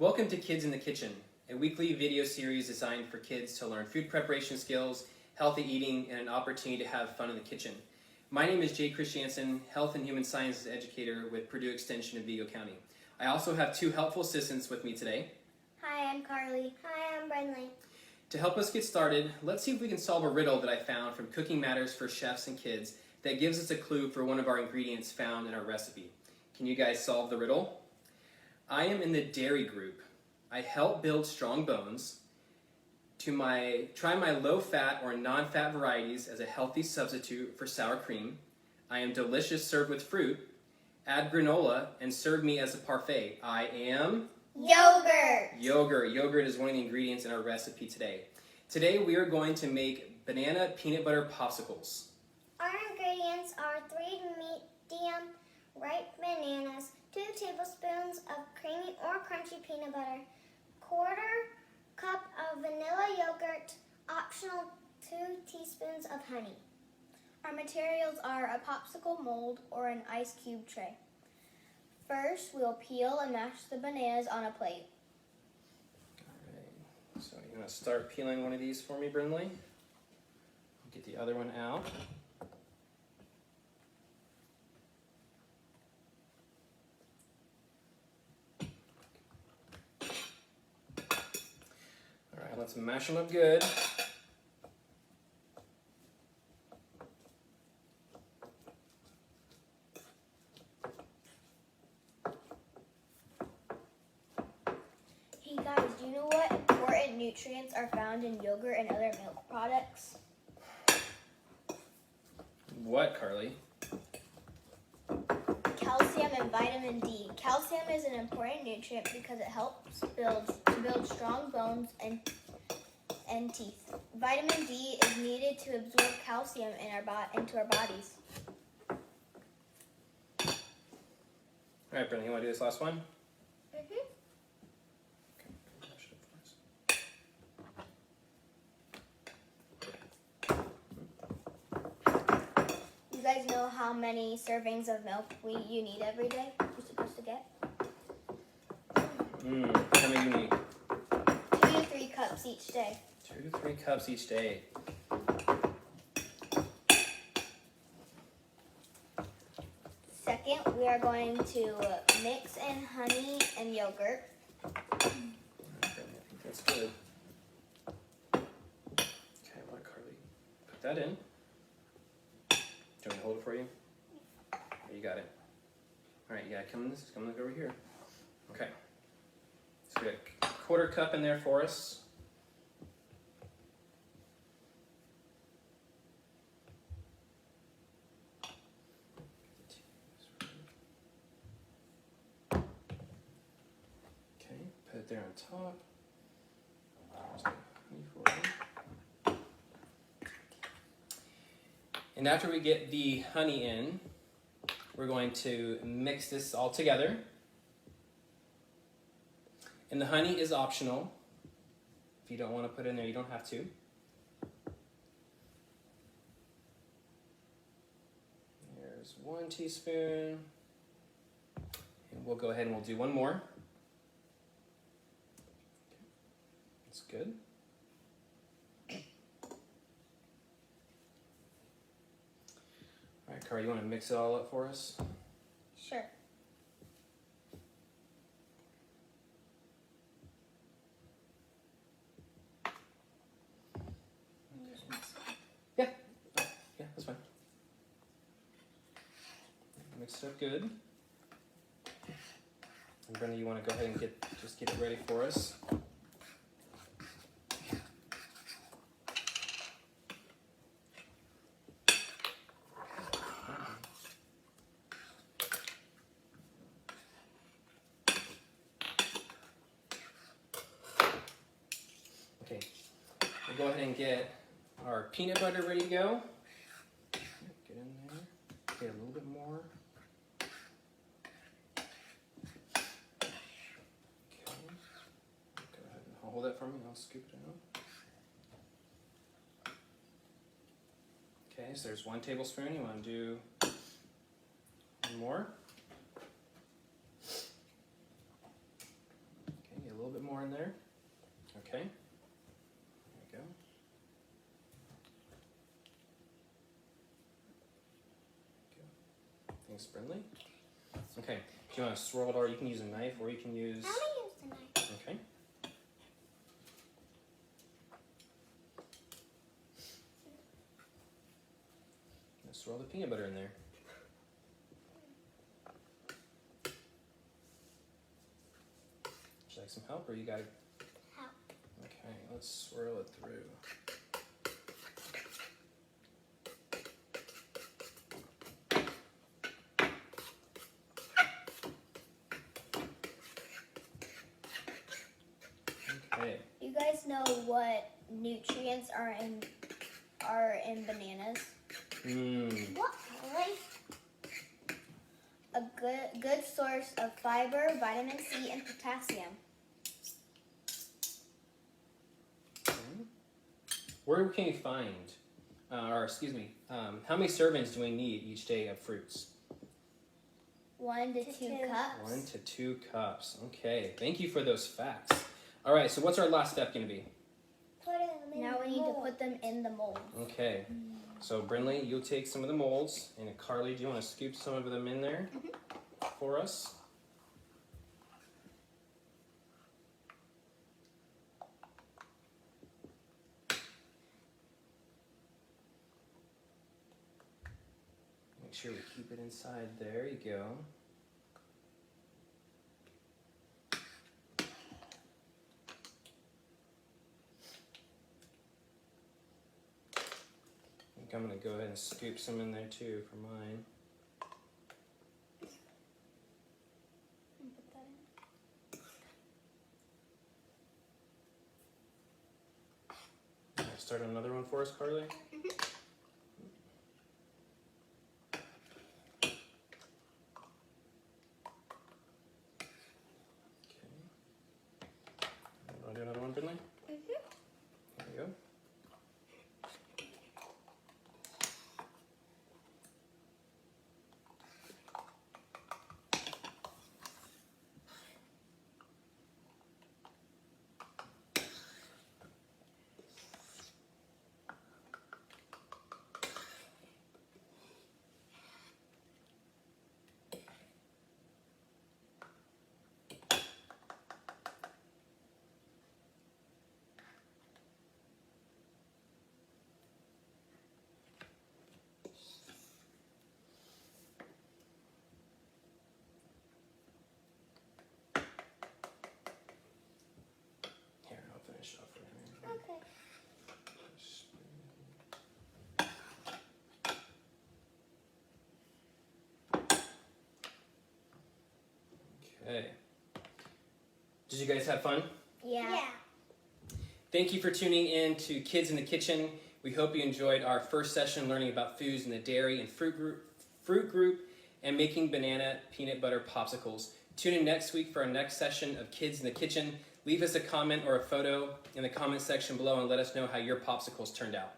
Welcome to Kids in the Kitchen, a weekly video series designed for kids to learn food preparation skills, healthy eating, and an opportunity to have fun in the kitchen. My name is Jay Christiansen, Health and Human Sciences Educator with Purdue Extension of Vigo County. I also have two helpful assistants with me today. Hi, I'm Carly. Hi, I'm Brenley. To help us get started, let's see if we can solve a riddle that I found from Cooking Matters for Chefs and Kids that gives us a clue for one of our ingredients found in our recipe. Can you guys solve the riddle? I am in the dairy group. I help build strong bones. Try my low-fat or non-fat varieties as a healthy substitute for sour cream. I am delicious served with fruit. Add granola and serve me as a parfait. I am... Yogurt! Yogurt is one of the ingredients in our recipe today. Today we are going to make banana peanut butter popsicles. Our ingredients are 3 medium ripe bananas, 2 tablespoons of creamy or crunchy peanut butter, 1/4 cup of vanilla yogurt, optional 2 teaspoons of honey. Our materials are a popsicle mold or an ice cube tray. First, we'll peel and mash the bananas on a plate. Alright, so you're going to start peeling one of these for me, Brinley. Get the other one out. Alright, let's mash them up good. Hey guys, do you know what important nutrients are found in yogurt and other milk products? What, Carly? Calcium and vitamin D. Calcium is an important nutrient because it helps to build strong bones and teeth. Vitamin D is needed to absorb calcium into our bodies. Alright, Brinley, you want to do this last one? You guys know how many servings of milk you need every day? You're supposed to get? How many do you need? 2 to 3 cups each day. 2 to 3 cups each day. Second, we are going to mix in honey and yogurt. Okay, I think that's good. Okay, I'll let Carly put that in. Do you want me to hold it for you? Yeah, you got it. Alright, you gotta come look over here. Okay. So we got a 1/4 cup in there for us. Okay, put it there on top. There's the honey for you. And after we get the honey in, we're going to mix this all together. And the honey is optional. If you don't want to put it in there, you don't have to. There's 1 teaspoon. And we'll go ahead and we'll do one more. That's good. All right, Carl, you want to mix it all up for us? Sure. Yeah, that's fine. Mix it up good. And Brenda, you want to go ahead and get it ready for us. Okay, we'll go ahead and get our peanut butter ready to go. Get in there. Get a little bit more. Okay. Go ahead and hold that for me and I'll scoop it out. Okay, so there's 1 tablespoon. You want to do one more. Okay, more in there. Okay. There you go. Thanks, Brindley. Okay. Do you want to swirl it, or you can use a knife, or you can use... I'm gonna use the knife. Okay. Let's swirl the peanut butter in there. Would you like some help, or you got it? Help. Okay, let's swirl it through. Okay. You guys know what nutrients are in bananas? What? Really? A good source of fiber, vitamin C, and potassium. Where can you find, how many servings do we need each day of fruits? 1 to 2 cups. 1 to 2 cups. Okay, thank you for those facts. All right, so what's our last step going to be? Put them in Now the we need to mold. put them in the mold. Okay, so Brindley, you'll take some of the molds, and Carly, do you want to scoop some of them in there for us? Make sure we keep it inside. There you go. I think I'm going to go ahead and scoop some in there too for mine. Start another one for us, Carly? Want to do another one, Brindley? There you go. Here, I'll finish off right here. Okay. Okay. Did you guys have fun? Yeah. Thank you for tuning in to Kids in the Kitchen. We hope you enjoyed our first session learning about foods in the dairy and fruit group and making banana peanut butter popsicles. Tune in next week for our next session of Kids in the Kitchen. Leave us a comment or a photo in the comment section below and let us know how your popsicles turned out.